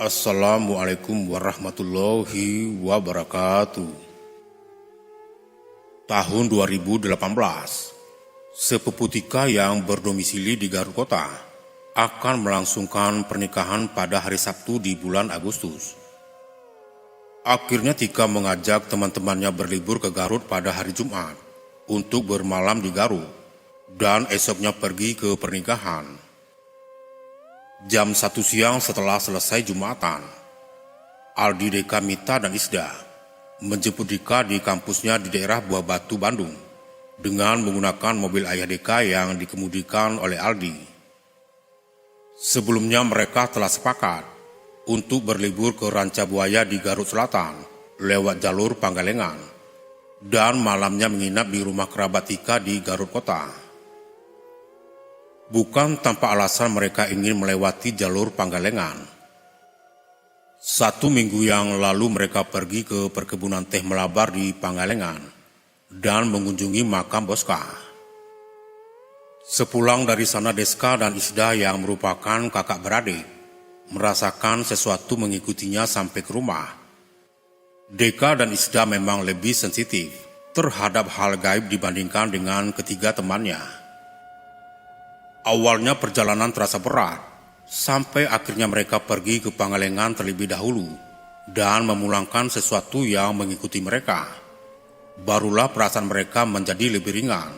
Assalamualaikum warahmatullahi wabarakatuh. Tahun 2018, sepupu Tika yang berdomisili di Garut Kota akan melangsungkan pernikahan pada hari Sabtu di bulan Agustus. Akhirnya Tika mengajak teman-temannya berlibur ke Garut pada hari Jumat untuk bermalam di Garut dan esoknya pergi ke pernikahan. Jam 1 siang setelah selesai Jumatan, Aldi, Deka, Mita, dan Isda menjemput Dika di kampusnya di daerah Buah Batu, Bandung dengan menggunakan mobil ayah Deka yang dikemudikan oleh Aldi. Sebelumnya mereka telah sepakat untuk berlibur ke Ranca Buaya di Garut Selatan lewat jalur Panggalengan dan malamnya menginap di rumah kerabat Tika di Garut Kota. Bukan tanpa alasan mereka ingin melewati jalur Panggalengan. 1 minggu yang lalu mereka pergi ke perkebunan teh Melabar di Panggalengan dan mengunjungi makam Boska. Sepulang dari sana Deska dan Isda yang merupakan kakak beradik merasakan sesuatu mengikutinya sampai ke rumah. Deka dan Isda memang lebih sensitif terhadap hal gaib dibandingkan dengan ketiga temannya. Awalnya perjalanan terasa berat, sampai akhirnya mereka pergi ke Panggalengan terlebih dahulu dan memulangkan sesuatu yang mengikuti mereka. Barulah perasaan mereka menjadi lebih ringan.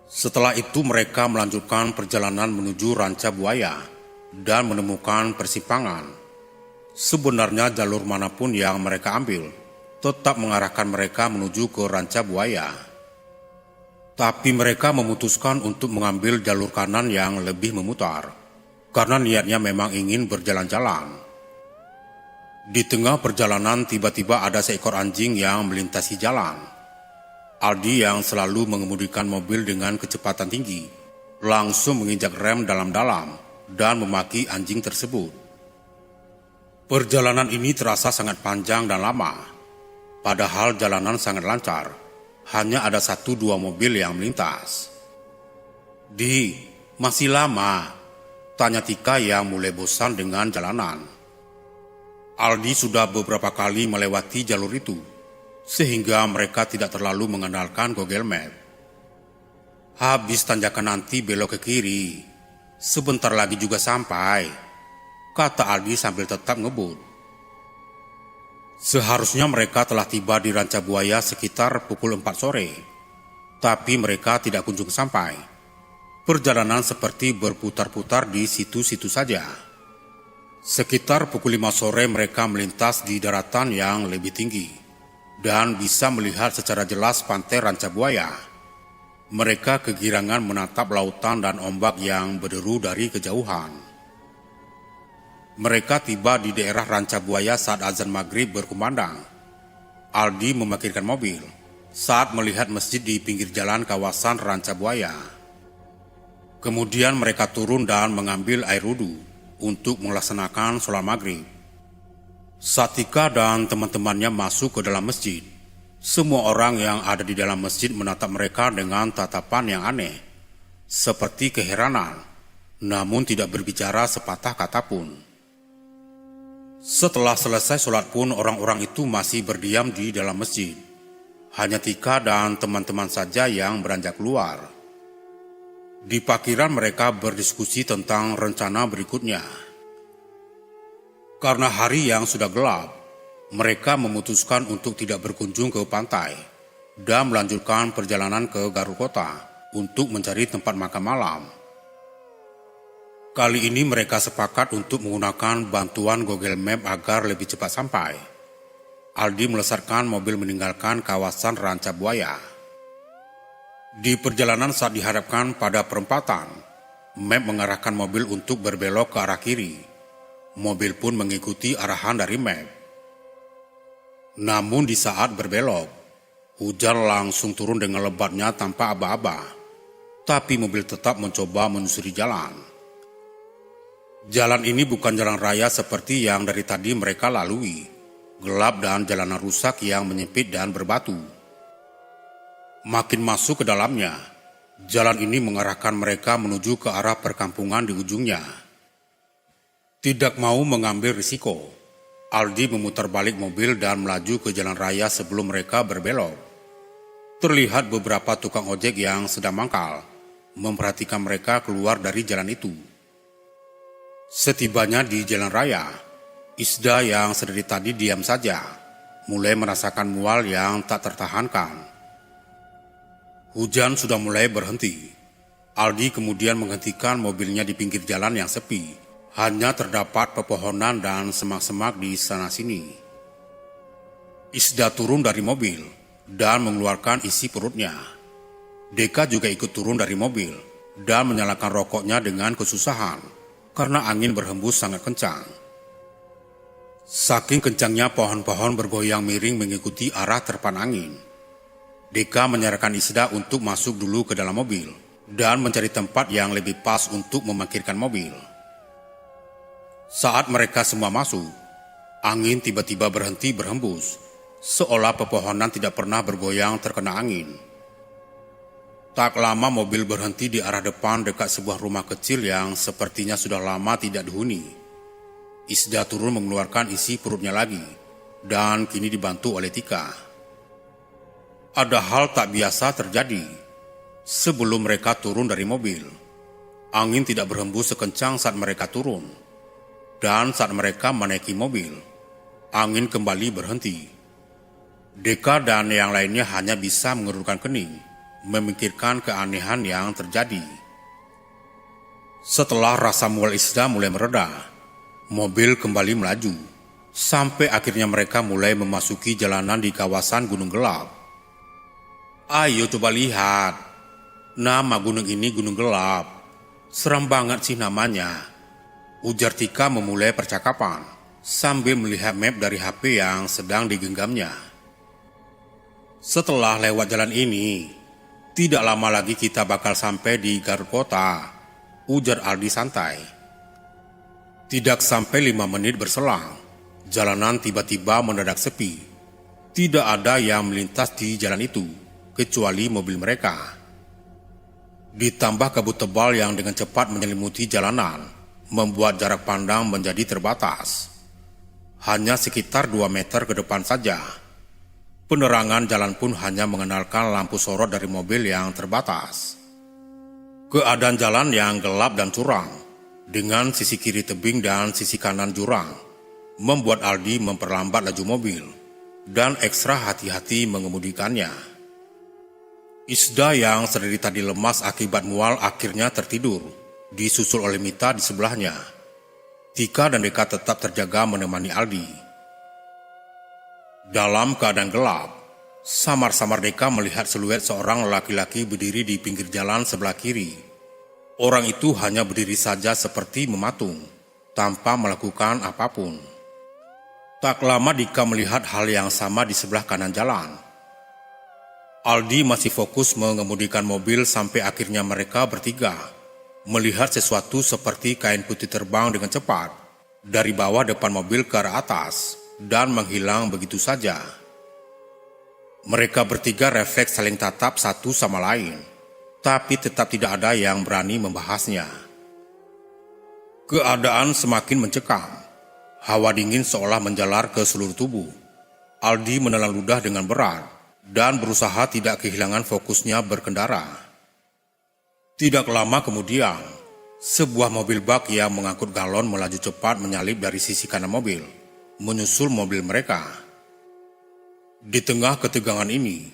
Setelah itu mereka melanjutkan perjalanan menuju Ranca Buaya dan menemukan persimpangan. Sebenarnya jalur manapun yang mereka ambil tetap mengarahkan mereka menuju ke Ranca Buaya. Tapi mereka memutuskan untuk mengambil jalur kanan yang lebih memutar, karena niatnya memang ingin berjalan-jalan. Di tengah perjalanan tiba-tiba ada seekor anjing yang melintasi jalan. Aldi yang selalu mengemudikan mobil dengan kecepatan tinggi, langsung menginjak rem dalam-dalam dan memaki anjing tersebut. Perjalanan ini terasa sangat panjang dan lama, padahal jalanan sangat lancar. Hanya ada 1-2 mobil yang melintas. "Di, masih lama?" tanya Tika yang mulai bosan dengan jalanan. Aldi sudah beberapa kali melewati jalur itu, sehingga mereka tidak terlalu mengandalkan Google Map. "Habis tanjakan nanti belok ke kiri, sebentar lagi juga sampai," kata Aldi sambil tetap ngebut. Seharusnya mereka telah tiba di Ranca Buaya sekitar pukul 4 sore, tapi mereka tidak kunjung sampai. Perjalanan seperti berputar-putar di situ-situ saja. Sekitar pukul 5 sore mereka melintas di daratan yang lebih tinggi dan bisa melihat secara jelas pantai Ranca Buaya. Mereka kegirangan menatap lautan dan ombak yang berderu dari kejauhan. Mereka tiba di daerah Ranca Buaya saat azan maghrib berkumandang. Aldi memarkirkan mobil saat melihat masjid di pinggir jalan kawasan Ranca Buaya. Kemudian mereka turun dan mengambil air wudhu untuk melaksanakan sholat maghrib. Saat Tika dan teman-temannya masuk ke dalam masjid, semua orang yang ada di dalam masjid menatap mereka dengan tatapan yang aneh, seperti keheranan, namun tidak berbicara sepatah kata pun. Setelah selesai sholat pun orang-orang itu masih berdiam di dalam masjid. Hanya Tika dan teman-teman saja yang beranjak keluar. Di parkiran mereka berdiskusi tentang rencana berikutnya. Karena hari yang sudah gelap, mereka memutuskan untuk tidak berkunjung ke pantai dan melanjutkan perjalanan ke Garut Kota untuk mencari tempat makan malam. Kali ini mereka sepakat untuk menggunakan bantuan Google Map agar lebih cepat sampai. Aldi melesatkan mobil meninggalkan kawasan Ranca Buaya. Di perjalanan saat dihadapkan pada perempatan, Map mengarahkan mobil untuk berbelok ke arah kiri. Mobil pun mengikuti arahan dari Map. Namun di saat berbelok, hujan langsung turun dengan lebatnya tanpa aba-aba. Tapi mobil tetap mencoba menyusuri jalan. Jalan ini bukan jalan raya seperti yang dari tadi mereka lalui, gelap dan jalanan rusak yang menyempit dan berbatu. Makin masuk ke dalamnya, jalan ini mengarahkan mereka menuju ke arah perkampungan di ujungnya. Tidak mau mengambil risiko, Aldi memutar balik mobil dan melaju ke jalan raya sebelum mereka berbelok. Terlihat beberapa tukang ojek yang sedang mangkal, memperhatikan mereka keluar dari jalan itu. Setibanya di jalan raya, Isda yang sedari tadi diam saja, mulai merasakan mual yang tak tertahankan. Hujan sudah mulai berhenti. Aldi kemudian menghentikan mobilnya di pinggir jalan yang sepi. Hanya terdapat pepohonan dan semak-semak di sana-sini. Isda turun dari mobil dan mengeluarkan isi perutnya. Deka juga ikut turun dari mobil dan menyalakan rokoknya dengan kesusahan karena angin berhembus sangat kencang. Saking kencangnya pohon-pohon bergoyang miring mengikuti arah terpan angin. Deka menyarankan Isda untuk masuk dulu ke dalam mobil dan mencari tempat yang lebih pas untuk memarkirkan mobil. Saat mereka semua masuk, angin tiba-tiba berhenti berhembus, seolah pepohonan tidak pernah bergoyang terkena angin. Tak lama mobil berhenti di arah depan dekat sebuah rumah kecil yang sepertinya sudah lama tidak dihuni. Isda turun mengeluarkan isi perutnya lagi, dan kini dibantu oleh Tika. Ada hal tak biasa terjadi. Sebelum mereka turun dari mobil, angin tidak berhembus sekencang saat mereka turun. Dan saat mereka menaiki mobil, angin kembali berhenti. Deka dan yang lainnya hanya bisa mengerutkan kening, memikirkan keanehan yang terjadi. Setelah rasa mual Isda mulai mereda, mobil kembali melaju, sampai akhirnya mereka mulai memasuki jalanan di kawasan Gunung Gelap. Ayo coba lihat, nama gunung ini Gunung Gelap. Seram banget sih namanya. Ujar Tika memulai percakapan sambil melihat map dari HP yang sedang digenggamnya. Setelah lewat jalan ini, tidak lama lagi kita bakal sampai di Garut Kota, ujar Aldi santai. Tidak sampai 5 menit berselang, jalanan tiba-tiba mendadak sepi. Tidak ada yang melintas di jalan itu, kecuali mobil mereka. Ditambah kabut tebal yang dengan cepat menyelimuti jalanan, membuat jarak pandang menjadi terbatas. Hanya sekitar 2 meter ke depan saja. Penerangan jalan pun hanya mengenalkan lampu sorot dari mobil yang terbatas. Keadaan jalan yang gelap dan curam, dengan sisi kiri tebing dan sisi kanan jurang, membuat Aldi memperlambat laju mobil dan ekstra hati-hati mengemudikannya. Isda yang sedari tadi lemas akibat mual akhirnya tertidur, disusul oleh Mita di sebelahnya. Tika dan Deka tetap terjaga menemani Aldi. Dalam keadaan gelap, samar-samar Deka melihat siluet seorang laki-laki berdiri di pinggir jalan sebelah kiri. Orang itu hanya berdiri saja seperti mematung, tanpa melakukan apapun. Tak lama Dika melihat hal yang sama di sebelah kanan jalan. Aldi masih fokus mengemudikan mobil sampai akhirnya mereka bertiga melihat sesuatu seperti kain putih terbang dengan cepat dari bawah depan mobil ke arah atas dan menghilang begitu saja. Mereka bertiga refleks saling tatap satu sama lain, tapi tetap tidak ada yang berani membahasnya. Keadaan semakin mencekam. Hawa dingin seolah menjalar ke seluruh tubuh. Aldi menelan ludah dengan berat dan berusaha tidak kehilangan fokusnya berkendara. Tidak lama kemudian, sebuah mobil bak yang mengangkut galon melaju cepat menyalip dari sisi kanan mobil, menyusul mobil mereka. Di tengah ketegangan ini,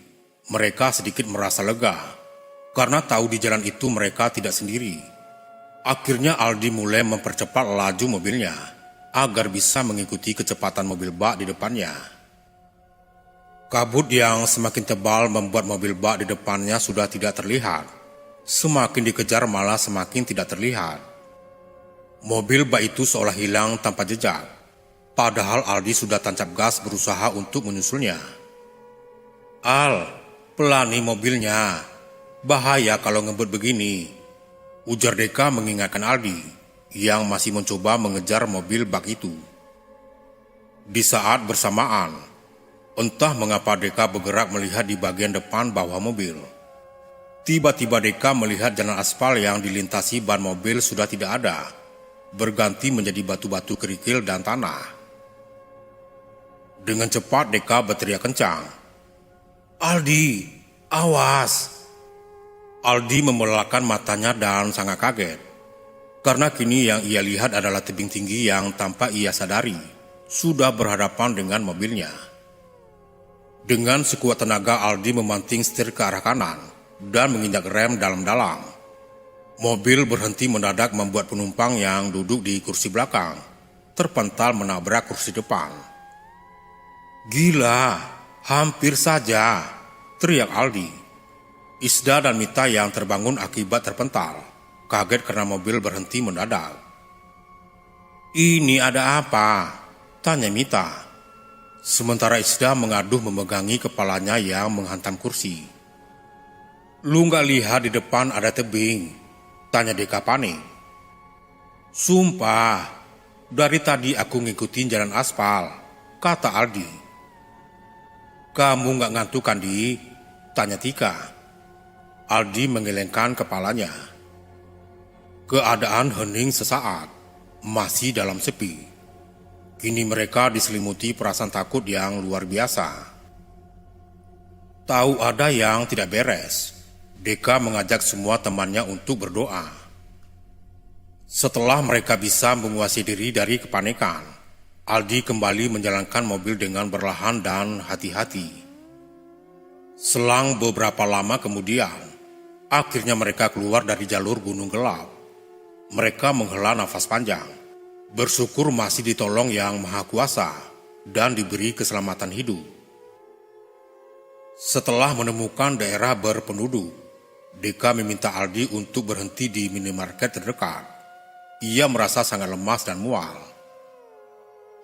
mereka sedikit merasa lega, karena tahu di jalan itu mereka tidak sendiri. Akhirnya Aldi mulai mempercepat laju mobilnya, agar bisa mengikuti kecepatan mobil bak di depannya. Kabut yang semakin tebal membuat mobil bak di depannya sudah tidak terlihat. Semakin dikejar malah semakin tidak terlihat. Mobil bak itu seolah hilang tanpa jejak, padahal Aldi sudah tancap gas berusaha untuk menyusulnya. Al, pelani mobilnya, bahaya kalau ngebut begini, ujar Deka mengingatkan Aldi yang masih mencoba mengejar mobil bak itu. Di saat bersamaan, entah mengapa Deka bergerak melihat di bagian depan bawah mobil. Tiba-tiba Deka melihat jalan aspal yang dilintasi ban mobil sudah tidak ada, berganti menjadi batu-batu kerikil dan tanah. Dengan cepat Deka berteriak kencang, "Aldi, awas!" Aldi membelalakan matanya dan sangat kaget, karena kini yang ia lihat adalah tebing tinggi yang tanpa ia sadari sudah berhadapan dengan mobilnya. Dengan sekuat tenaga Aldi memanting setir ke arah kanan dan menginjak rem dalam-dalam. Mobil berhenti mendadak membuat penumpang yang duduk di kursi belakang terpental menabrak kursi depan. "Gila, hampir saja!" teriak Aldi. Isda dan Mita yang terbangun akibat terpental kaget karena mobil berhenti mendadak. "Ini ada apa?" tanya Mita. Sementara Isda mengaduh memegangi kepalanya yang menghantam kursi. "Lu gak lihat di depan ada tebing?" tanya Deka panik. "Sumpah, dari tadi aku ngikutin jalan aspal," kata Aldi. "Kamu gak ngantuk kan, Di?" tanya Tika. Aldi menggelengkan kepalanya. Keadaan hening sesaat, masih dalam sepi. Kini mereka diselimuti perasaan takut yang luar biasa. Tahu ada yang tidak beres, Deka mengajak semua temannya untuk berdoa. Setelah mereka bisa menguasai diri dari kepanikan, Aldi kembali menjalankan mobil dengan perlahan dan hati-hati. Selang beberapa lama kemudian, akhirnya mereka keluar dari jalur gunung gelap. Mereka menghela nafas panjang, bersyukur masih ditolong Yang Maha Kuasa dan diberi keselamatan hidup. Setelah menemukan daerah berpenduduk, Deka meminta Aldi untuk berhenti di minimarket terdekat. Ia merasa sangat lemas dan mual.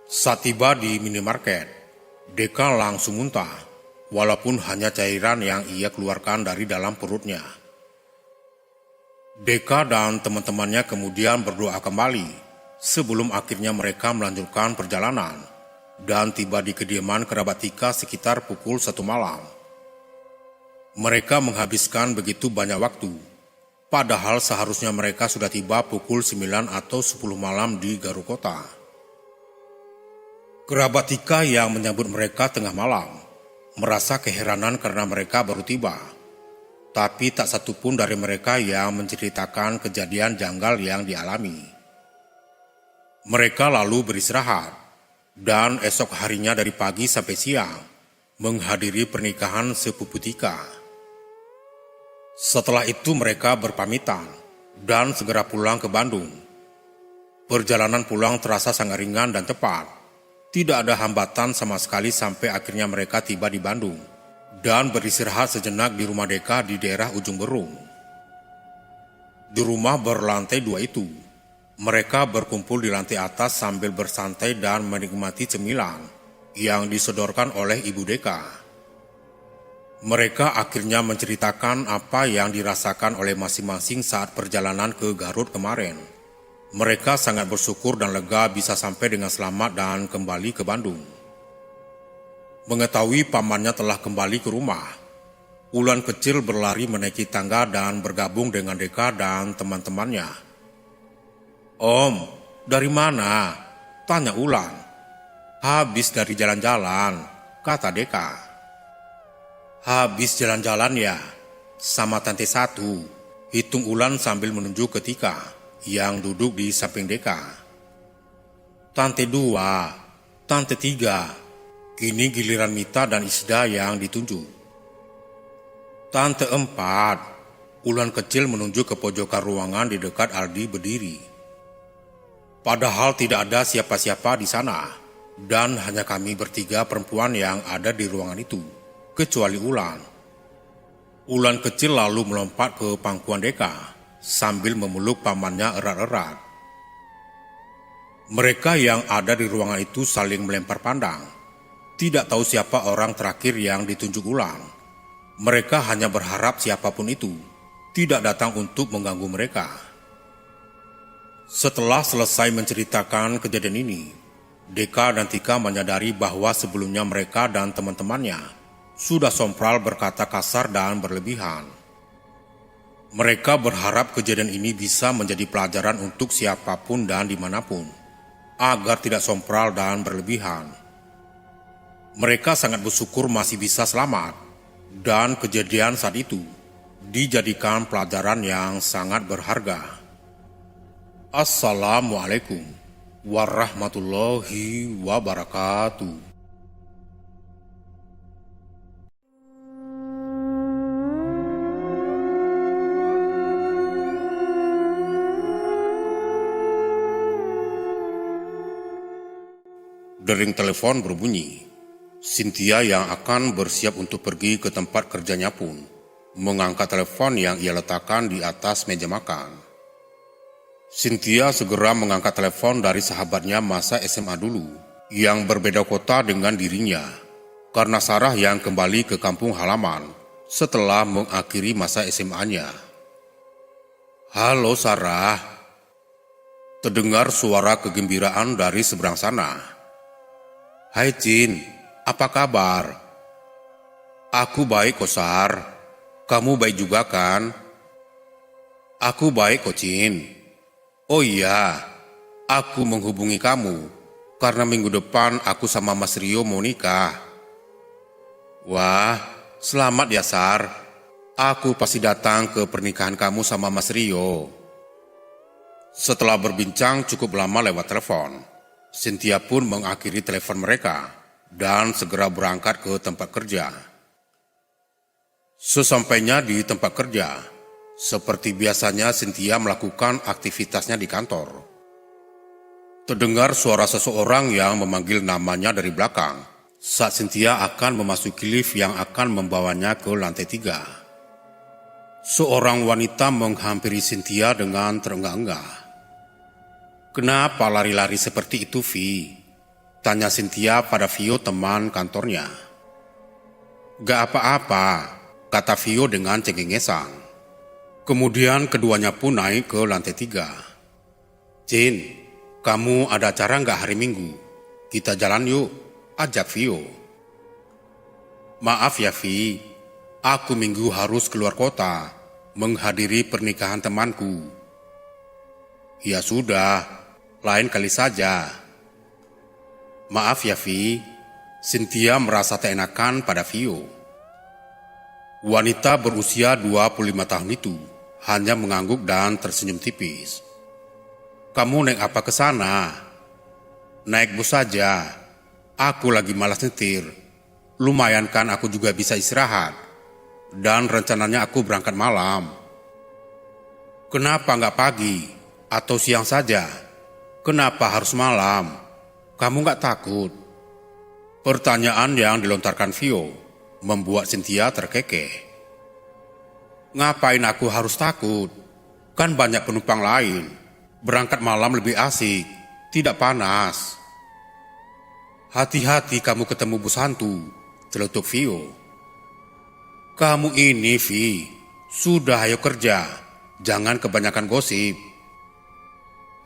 Saat tiba di minimarket, Deka langsung muntah, walaupun hanya cairan yang ia keluarkan dari dalam perutnya. Deka dan teman-temannya kemudian berdoa kembali sebelum akhirnya mereka melanjutkan perjalanan dan tiba di kediaman kerabat Tika sekitar pukul 1 malam. Mereka menghabiskan begitu banyak waktu, padahal seharusnya mereka sudah tiba pukul 9 atau 10 malam di Garut Kota. Kerabat Tika yang menyambut mereka tengah malam merasa keheranan karena mereka baru tiba, tapi tak satupun dari mereka yang menceritakan kejadian janggal yang dialami. Mereka lalu beristirahat, dan esok harinya dari pagi sampai siang menghadiri pernikahan sepupu Tika. Setelah itu mereka berpamitan dan segera pulang ke Bandung. Perjalanan pulang terasa sangat ringan dan cepat. Tidak ada hambatan sama sekali sampai akhirnya mereka tiba di Bandung dan beristirahat sejenak di rumah Deka di daerah Ujung Berung. Di rumah berlantai 2 itu, mereka berkumpul di lantai atas sambil bersantai dan menikmati cemilan yang disodorkan oleh Ibu Deka. Mereka akhirnya menceritakan apa yang dirasakan oleh masing-masing saat perjalanan ke Garut kemarin. Mereka sangat bersyukur dan lega bisa sampai dengan selamat dan kembali ke Bandung. Mengetahui pamannya telah kembali ke rumah, Ulan kecil berlari menaiki tangga dan bergabung dengan Deka dan teman-temannya. "Om, dari mana?" tanya Ulan. "Habis dari jalan-jalan," kata Deka. "Habis jalan-jalan ya, sama Tante Satu," hitung Ulan sambil menunjuk ke Tika yang duduk di samping Deka. "Tante 2, Tante 3, kini giliran Mita dan Isda yang ditunjuk." "Tante 4, Ulan kecil menunjuk ke pojokan ruangan di dekat Aldi berdiri. Padahal tidak ada siapa-siapa di sana, dan hanya kami bertiga perempuan yang ada di ruangan itu, kecuali Ulan. Ulan kecil lalu melompat ke pangkuan Deka, sambil memeluk pamannya erat-erat. Mereka yang ada di ruangan itu saling melempar pandang. Tidak tahu siapa orang terakhir yang ditunjuk Ulan. Mereka hanya berharap siapapun itu tidak datang untuk mengganggu mereka. Setelah selesai menceritakan kejadian ini, Deka dan Tika menyadari bahwa sebelumnya mereka dan teman-temannya sudah sompral berkata kasar dan berlebihan. Mereka berharap kejadian ini bisa menjadi pelajaran untuk siapapun dan dimanapun, agar tidak sompral dan berlebihan. Mereka sangat bersyukur masih bisa selamat, dan kejadian saat itu dijadikan pelajaran yang sangat berharga. Assalamualaikum warahmatullahi wabarakatuh. Dering telepon berbunyi. Cynthia yang akan bersiap untuk pergi ke tempat kerjanya pun mengangkat telepon yang ia letakkan di atas meja makan. Cynthia segera mengangkat telepon dari sahabatnya masa SMA dulu yang berbeda kota dengan dirinya karena Sarah yang kembali ke kampung halaman setelah mengakhiri masa SMA-nya. "Halo Sarah," terdengar suara kegembiraan dari seberang sana. "Hai Cin, apa kabar?" "Aku baik kok Sar, kamu baik juga kan?" "Aku baik kok Cin. Oh iya, aku menghubungi kamu karena minggu depan aku sama Mas Rio mau nikah." "Wah, selamat ya Sar, aku pasti datang ke pernikahan kamu sama Mas Rio." Setelah berbincang cukup lama lewat telepon, Cynthia pun mengakhiri telepon mereka dan segera berangkat ke tempat kerja. Sesampainya di tempat kerja, seperti biasanya Cynthia melakukan aktivitasnya di kantor. Terdengar suara seseorang yang memanggil namanya dari belakang saat Cynthia akan memasuki lift yang akan membawanya ke lantai 3. Seorang wanita menghampiri Cynthia dengan terengah-engah. "Kenapa lari-lari seperti itu, Vi?" tanya Cynthia pada Vio teman kantornya. "Gak apa-apa," kata Vio dengan cengengesan. Kemudian keduanya pun naik ke lantai 3. "Cin, kamu ada acara gak hari Minggu? Kita jalan yuk," ajak Vio. "Maaf ya Vi, aku Minggu harus keluar kota menghadiri pernikahan temanku." "Ya sudah, lain kali saja." "Maaf ya Vi," Cynthia merasa tak enakan pada Vio. Wanita berusia 25 tahun itu hanya mengangguk dan tersenyum tipis. "Kamu naik apa ke sana?" "Naik bus saja. Aku lagi malas nyetir. Lumayan kan aku juga bisa istirahat. Dan rencananya aku berangkat malam." "Kenapa nggak pagi atau siang saja? Kenapa harus malam? Kamu nggak takut?" Pertanyaan yang dilontarkan Vio membuat Cynthia terkekeh. "Ngapain aku harus takut? Kan banyak penumpang lain. Berangkat malam lebih asik, tidak panas." "Hati-hati kamu ketemu bus hantu," celetuk Vio. "Kamu ini, Vi, sudah ayo kerja, jangan kebanyakan gosip."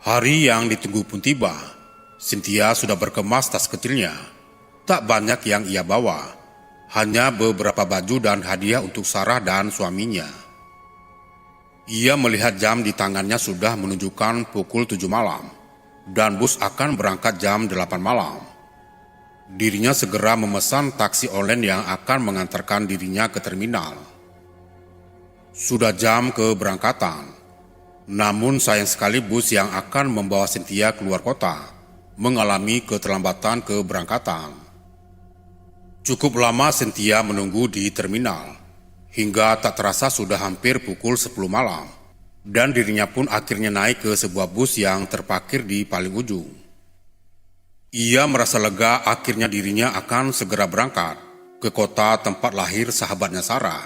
Hari yang ditunggu pun tiba. Cynthia sudah berkemas tas kecilnya. Tak banyak yang ia bawa, hanya beberapa baju dan hadiah untuk Sarah dan suaminya. Ia melihat jam di tangannya sudah menunjukkan pukul 7 malam, dan bus akan berangkat jam 8 malam. Dirinya segera memesan taksi online yang akan mengantarkan dirinya ke terminal. Sudah jam keberangkatan. Namun sayang sekali bus yang akan membawa Cynthia keluar kota mengalami keterlambatan keberangkatan. Cukup lama Cynthia menunggu di terminal, hingga tak terasa sudah hampir pukul 10 malam, dan dirinya pun akhirnya naik ke sebuah bus yang terparkir di paling ujung. Ia merasa lega akhirnya dirinya akan segera berangkat ke kota tempat lahir sahabatnya Sarah.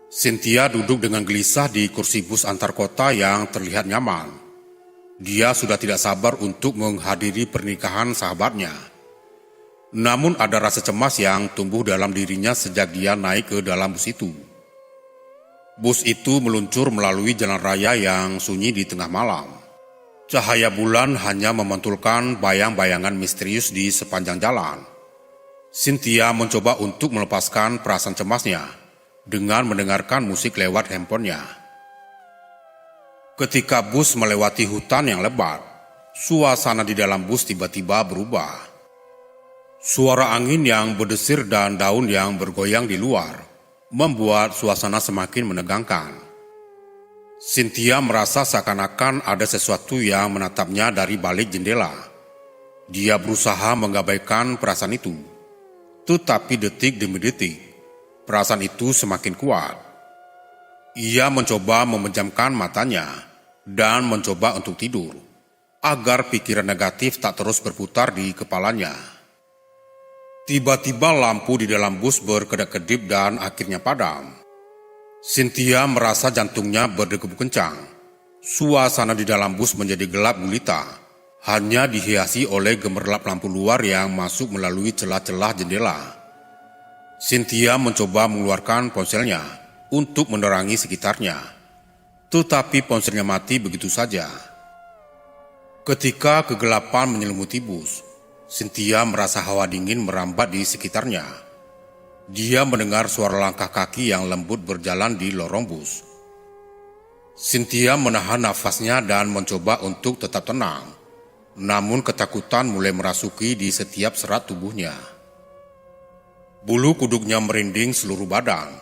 Cynthia duduk dengan gelisah di kursi bus antar kota yang terlihat nyaman. Dia sudah tidak sabar untuk menghadiri pernikahan sahabatnya. Namun ada rasa cemas yang tumbuh dalam dirinya sejak dia naik ke dalam bus itu. Bus itu meluncur melalui jalan raya yang sunyi di tengah malam. Cahaya bulan hanya memantulkan bayang-bayangan misterius di sepanjang jalan. Cynthia mencoba untuk melepaskan perasaan cemasnya dengan mendengarkan musik lewat handphonenya. Ketika bus melewati hutan yang lebat, suasana di dalam bus tiba-tiba berubah. Suara angin yang berdesir dan daun yang bergoyang di luar membuat suasana semakin menegangkan. Cynthia merasa seakan-akan ada sesuatu yang menatapnya dari balik jendela. Dia berusaha mengabaikan perasaan itu, tetapi detik demi detik, perasaan itu semakin kuat. Ia mencoba memejamkan matanya dan mencoba untuk tidur, agar pikiran negatif tak terus berputar di kepalanya. Tiba-tiba lampu di dalam bus berkedip-kedip dan akhirnya padam. Cynthia merasa jantungnya berdegup kencang. Suasana di dalam bus menjadi gelap gulita, hanya dihiasi oleh gemerlap lampu luar yang masuk melalui celah-celah jendela. Cynthia mencoba mengeluarkan ponselnya untuk menerangi sekitarnya, tetapi ponselnya mati begitu saja. Ketika kegelapan menyelimuti bus, Cynthia merasa hawa dingin merambat di sekitarnya. Dia mendengar suara langkah kaki yang lembut berjalan di lorong bus. Cynthia menahan nafasnya dan mencoba untuk tetap tenang. Namun ketakutan mulai merasuki di setiap serat tubuhnya. Bulu kuduknya merinding seluruh badan.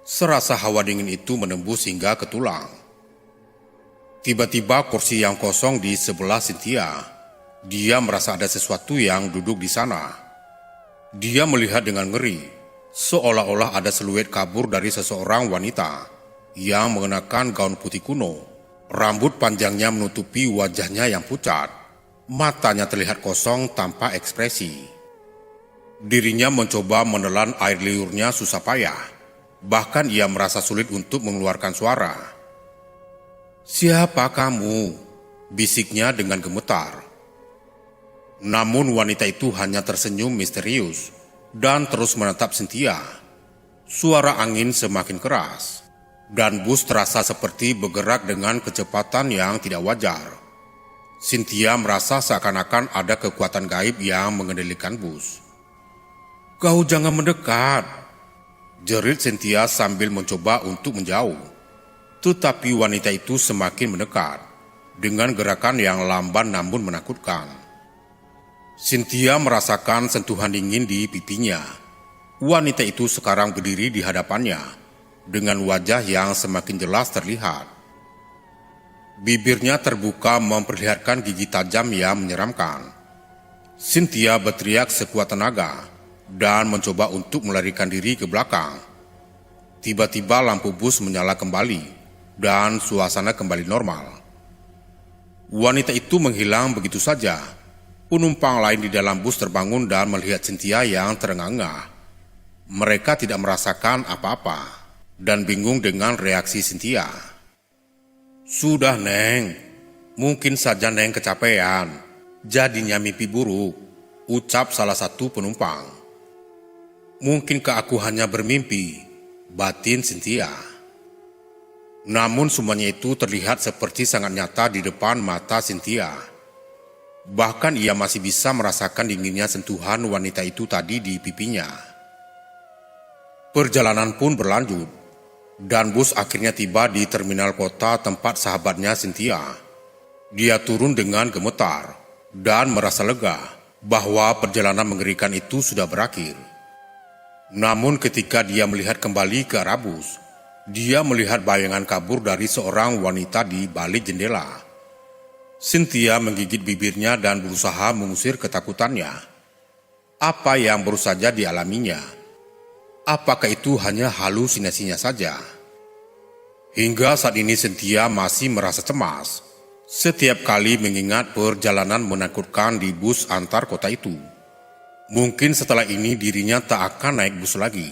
Serasa hawa dingin itu menembus hingga ke tulang. Tiba-tiba kursi yang kosong di sebelah Cynthia. Dia merasa ada sesuatu yang duduk di sana. Dia melihat dengan ngeri, seolah-olah ada siluet kabur dari seseorang wanita yang mengenakan gaun putih kuno. Rambut panjangnya menutupi wajahnya yang pucat. Matanya terlihat kosong tanpa ekspresi. Dirinya mencoba menelan air liurnya susah payah. Bahkan ia merasa sulit untuk mengeluarkan suara. "Siapa kamu?" bisiknya dengan gemetar. Namun wanita itu hanya tersenyum misterius dan terus menatap Cynthia. Suara angin semakin keras, dan bus terasa seperti bergerak dengan kecepatan yang tidak wajar. Cynthia merasa seakan-akan ada kekuatan gaib yang mengendalikan bus. "Kau jangan mendekat," jerit Cynthia sambil mencoba untuk menjauh. Tetapi wanita itu semakin mendekat, dengan gerakan yang lamban namun menakutkan. Cynthia merasakan sentuhan dingin di pipinya. Wanita itu sekarang berdiri di hadapannya, dengan wajah yang semakin jelas terlihat. Bibirnya terbuka memperlihatkan gigi tajam yang menyeramkan. Cynthia berteriak sekuat tenaga, dan mencoba untuk melarikan diri ke belakang. Tiba-tiba lampu bus menyala kembali, dan suasana kembali normal. Wanita itu menghilang begitu saja. Penumpang lain di dalam bus terbangun dan melihat Cynthia yang terengah-engah. Mereka tidak merasakan apa-apa dan bingung dengan reaksi Cynthia. "Sudah, Neng. Mungkin saja Neng kecapean. Jadinya mimpi buruk," ucap salah satu penumpang. "Mungkinkah aku hanya bermimpi?" batin Cynthia. Namun semuanya itu terlihat seperti sangat nyata di depan mata Cynthia. Bahkan ia masih bisa merasakan dinginnya sentuhan wanita itu tadi di pipinya. Perjalanan pun berlanjut, dan bus akhirnya tiba di terminal kota tempat sahabatnya Cynthia. Dia turun dengan gemetar dan merasa lega bahwa perjalanan mengerikan itu sudah berakhir. Namun ketika dia melihat kembali ke arah bus, dia melihat bayangan kabur dari seorang wanita di balik jendela. Cynthia menggigit bibirnya dan berusaha mengusir ketakutannya. Apa yang baru saja dialaminya? Apakah itu hanya halusinasinya saja? Hingga saat ini Cynthia masih merasa cemas setiap kali mengingat perjalanan menakutkan di bus antar kota itu. Mungkin setelah ini dirinya tak akan naik bus lagi.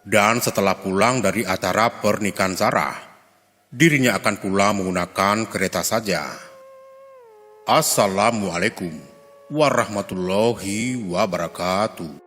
Dan setelah pulang dari acara pernikahan Sarah, dirinya akan pulang menggunakan kereta saja. Assalamualaikum warahmatullahi wabarakatuh.